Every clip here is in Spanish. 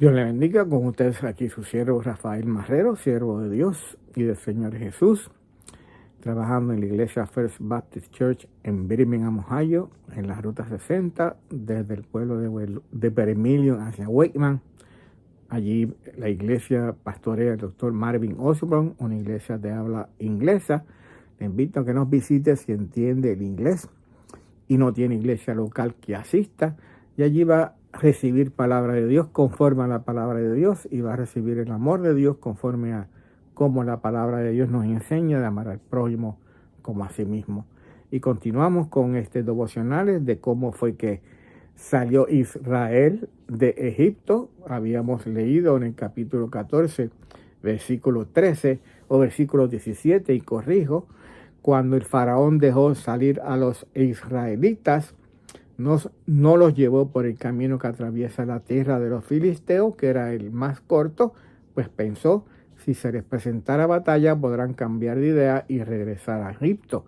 Dios le bendiga con ustedes aquí su siervo Rafael Marrero, siervo de Dios y del Señor Jesús, trabajando en la iglesia First Baptist Church en Birmingham, Ohio, en la ruta 60, desde el pueblo de Vermilion hacia Wakeman. Allí la iglesia pastorea el doctor Marvin Osborne, una iglesia de habla inglesa. Le invito a que nos visite si entiende el inglés y no tiene iglesia local que asista, y allí va a recibir palabra de Dios conforme a la palabra de Dios, y va a recibir el amor de Dios conforme a cómo la palabra de Dios nos enseña de amar al prójimo como a sí mismo. Y continuamos con devocionales de cómo fue que salió Israel de Egipto. Habíamos leído en el capítulo 14, versículo 13 o versículo 17, y corrijo, cuando el faraón dejó salir a los israelitas, no los llevó por el camino que atraviesa la tierra de los filisteos, que era el más corto, pues pensó, si se les presentara batalla podrán cambiar de idea y regresar a Egipto.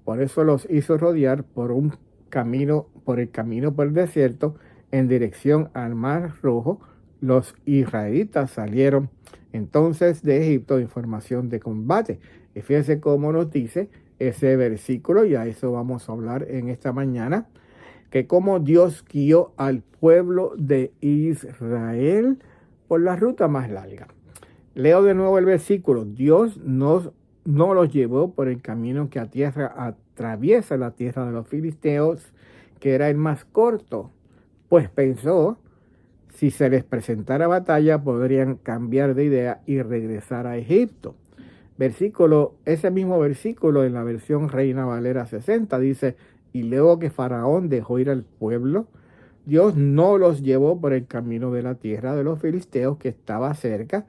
Por eso los hizo rodear por el camino por el desierto en dirección al Mar Rojo. Los israelitas salieron entonces de Egipto en formación de combate. Y fíjense cómo nos dice ese versículo, y a eso vamos a hablar en esta mañana, que cómo Dios guió al pueblo de Israel por la ruta más larga. Leo de nuevo el versículo. Dios no los llevó por el camino que atraviesa la tierra de los filisteos, que era el más corto, pues pensó, si se les presentara batalla podrían cambiar de idea y regresar a Egipto. Ese mismo versículo en la versión Reina Valera 60 dice: y luego que Faraón dejó ir al pueblo, Dios no los llevó por el camino de la tierra de los filisteos que estaba cerca,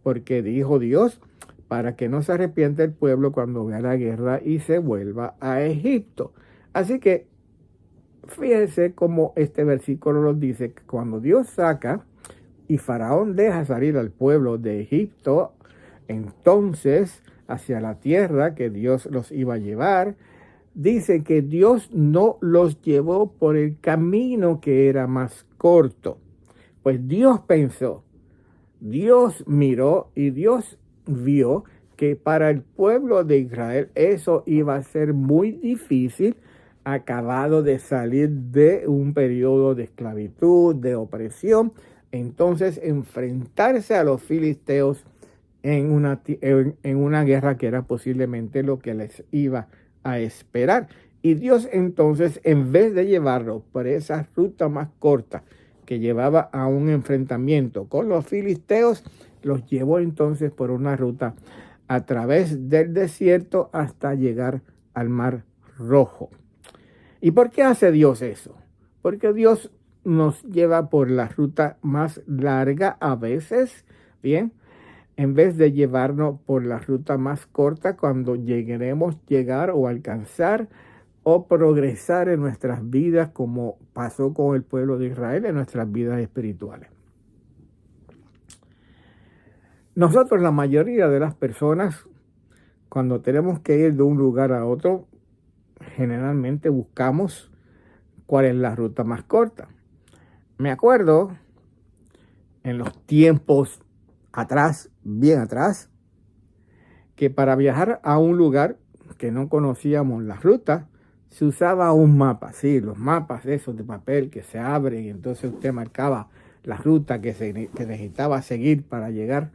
porque dijo Dios, para que no se arrepienta el pueblo cuando vea la guerra y se vuelva a Egipto. Así que fíjense cómo este versículo nos dice que cuando Dios saca y Faraón deja salir al pueblo de Egipto, entonces hacia la tierra que Dios los iba a llevar, dice que Dios no los llevó por el camino que era más corto. Pues Dios pensó, Dios miró y Dios vio que para el pueblo de Israel eso iba a ser muy difícil, acabado de salir de un periodo de esclavitud, de opresión. Entonces enfrentarse a los filisteos en una guerra que era posiblemente lo que les iba a esperar. Y Dios entonces, en vez de llevarlo por esa ruta más corta que llevaba a un enfrentamiento con los filisteos, los llevó entonces por una ruta a través del desierto hasta llegar al Mar Rojo. ¿Y por qué hace Dios eso? Porque Dios nos lleva por la ruta más larga a veces, bien, en vez de llevarnos por la ruta más corta cuando llegar o alcanzar o progresar en nuestras vidas, como pasó con el pueblo de Israel en nuestras vidas espirituales. Nosotros, la mayoría de las personas, cuando tenemos que ir de un lugar a otro, generalmente buscamos cuál es la ruta más corta. Me acuerdo en los tiempos atrás, bien atrás, que para viajar a un lugar que no conocíamos la ruta, se usaba un mapa, sí, los mapas esos de papel que se abren, y entonces usted marcaba la ruta que necesitaba seguir para llegar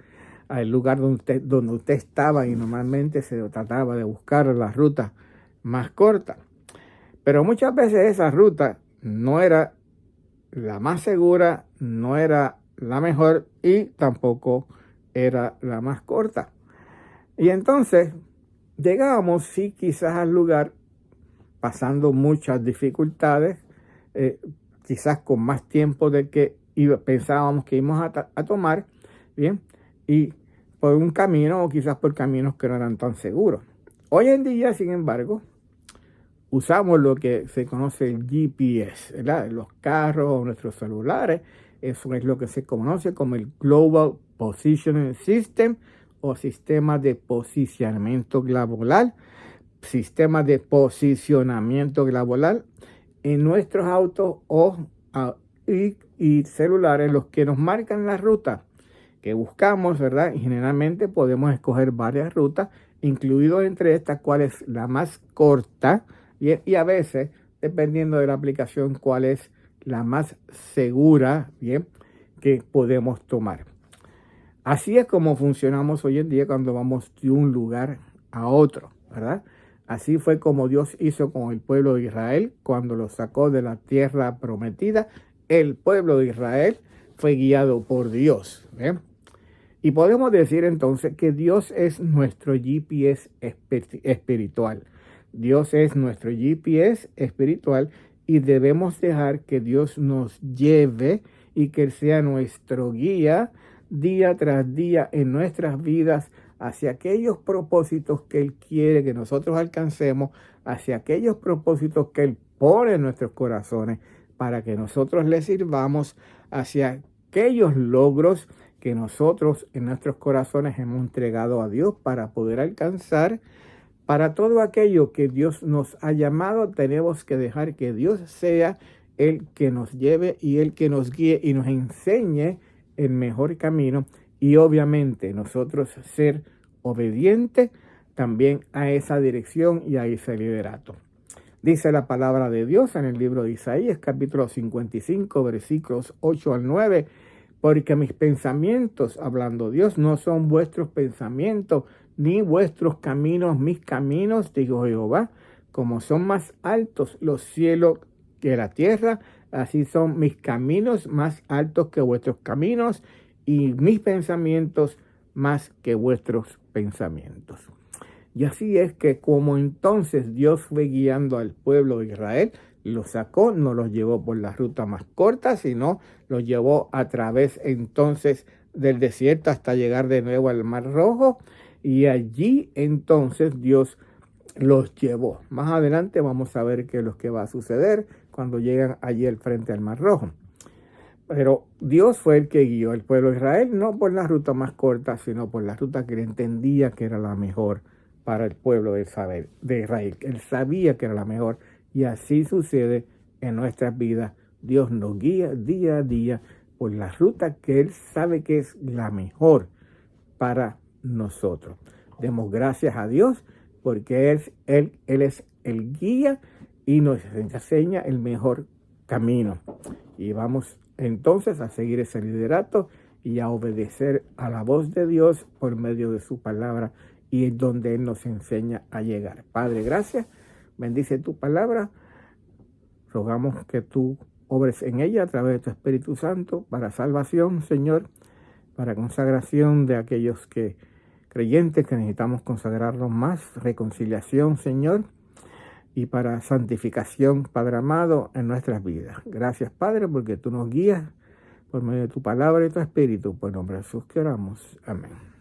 al lugar donde usted estaba, y normalmente se trataba de buscar la ruta más corta. Pero muchas veces esa ruta no era la más segura, no era la mejor y tampoco era la más corta. Y entonces llegábamos, sí, quizás al lugar pasando muchas dificultades, quizás con más tiempo del que pensábamos que íbamos a tomar, bien, y por un camino o quizás por caminos que no eran tan seguros. Hoy en día, sin embargo, usamos lo que se conoce el GPS, ¿verdad? Los carros o nuestros celulares. Eso es lo que se conoce como el Global Positioning System o sistema de posicionamiento global. Sistema de posicionamiento global en nuestros autos y y celulares los que nos marcan la ruta que buscamos, ¿verdad? Y generalmente podemos escoger varias rutas, incluido entre estas cuál es la más corta y a veces, dependiendo de la aplicación, cuál es la más segura, bien, que podemos tomar. Así es como funcionamos hoy en día cuando vamos de un lugar a otro, ¿verdad? Así fue como Dios hizo con el pueblo de Israel cuando lo sacó de la tierra prometida. El pueblo de Israel fue guiado por Dios, ¿bien? Y podemos decir entonces que Dios es nuestro GPS espiritual. Dios es nuestro GPS espiritual y debemos dejar que Dios nos lleve y que Él sea nuestro guía día tras día en nuestras vidas hacia aquellos propósitos que Él quiere que nosotros alcancemos, hacia aquellos propósitos que Él pone en nuestros corazones para que nosotros le sirvamos, hacia aquellos logros que nosotros en nuestros corazones hemos entregado a Dios para poder alcanzar. Para todo aquello que Dios nos ha llamado, tenemos que dejar que Dios sea el que nos lleve y el que nos guíe y nos enseñe el mejor camino. Y obviamente nosotros ser obedientes también a esa dirección y a ese liderato. Dice la palabra de Dios en el libro de Isaías, capítulo 55, versículos 8 al 9. Porque mis pensamientos, hablando Dios, no son vuestros pensamientos, ni vuestros caminos, mis caminos, dijo Jehová. Como son más altos los cielos que la tierra, así son mis caminos más altos que vuestros caminos, y mis pensamientos más que vuestros pensamientos. Y así es que como entonces Dios fue guiando al pueblo de Israel, los sacó, no los llevó por la ruta más corta, sino los llevó a través entonces del desierto hasta llegar de nuevo al Mar Rojo, y allí entonces Dios los llevó. Más adelante vamos a ver qué es lo que va a suceder cuando llegan allí al frente al Mar Rojo. Pero Dios fue el que guió al pueblo de Israel, no por la ruta más corta, sino por la ruta que él entendía que era la mejor para el pueblo de Israel. Él sabía que era la mejor. Y así sucede en nuestras vidas. Dios nos guía día a día por la ruta que Él sabe que es la mejor para nosotros. Demos gracias a Dios porque Él es el guía y nos enseña el mejor camino. Y vamos entonces a seguir ese liderato y a obedecer a la voz de Dios por medio de su palabra y es donde Él nos enseña a llegar. Padre, gracias. Bendice tu palabra. Rogamos que tú obres en ella a través de tu Espíritu Santo para salvación, Señor, para consagración de aquellos creyentes que necesitamos consagrarnos más, reconciliación, Señor, y para santificación, Padre amado, en nuestras vidas. Gracias, Padre, porque tú nos guías por medio de tu palabra y tu Espíritu. Por nombre de Jesús que oramos. Amén.